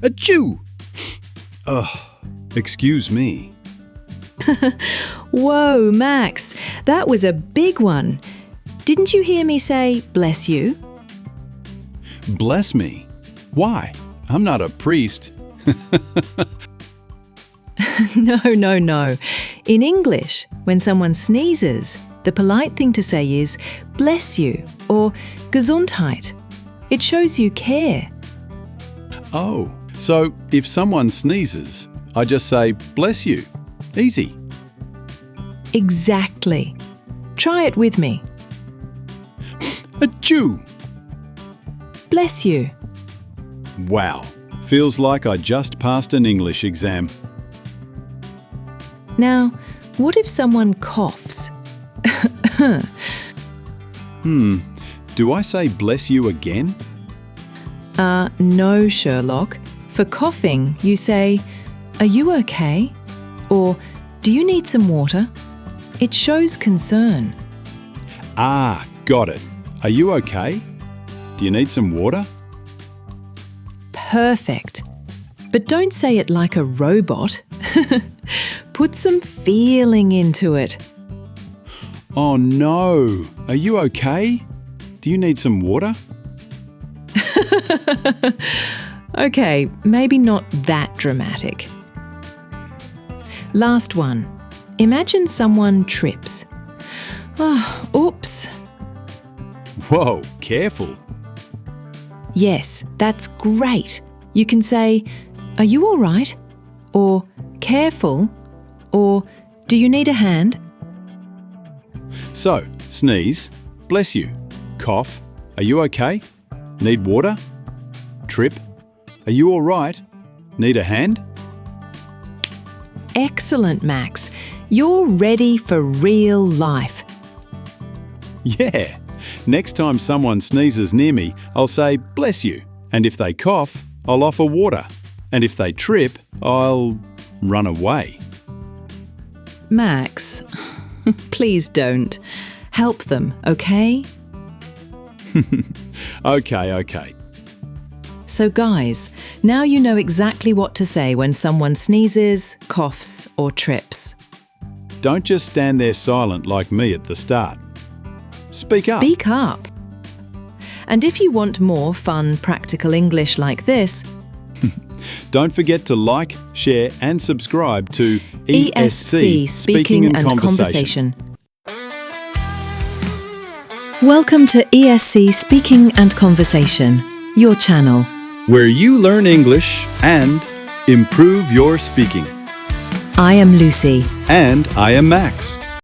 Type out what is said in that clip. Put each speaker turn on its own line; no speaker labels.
Achoo! Excuse me.
Whoa, Max, that was a big one. Didn't you hear me say, bless you?
Bless me. Why? I'm not a priest.
No. In English, when someone sneezes, the polite thing to say is bless you or Gesundheit. It shows you care.
Oh, so if someone sneezes, I just say bless you. Easy.
Exactly. Try it with me.
Achoo!
Bless you.
Wow, feels like I just passed an English exam.
Now, what if someone coughs?
Do I say bless you again?
No, Sherlock. For coughing, you say, are you okay? Or, do you need some water? It shows concern.
Ah, got it. Are you okay? Do you need some water?
Perfect. But don't say it like a robot. Put some feeling into it.
Oh no, are you okay? Do you need some water?
Okay, maybe not that dramatic. Last one. Imagine someone trips. Oh, oops.
Whoa, careful.
Yes, that's great. You can say, are you all right? Or careful? Or do you need a hand?
So, sneeze, bless you. Cough, are you okay? Need water? Trip, are you all right? Need a hand?
Excellent, Max. You're ready for real life.
Yeah. Next time someone sneezes near me, I'll say bless you. And if they cough, I'll offer water. And if they trip, I'll run away.
Max, please don't. Help them, okay?
Okay.
So guys, now you know exactly what to say when someone sneezes, coughs, or trips.
Don't just stand there silent like me at the start. Speak up.
Speak up. And if you want more fun, practical English like this,
don't forget to like, share and subscribe to
ESC Speaking and Conversation. Welcome to ESC Speaking and Conversation, your channel,
where you learn English and improve your speaking.
I am Lucy.
And I am Max.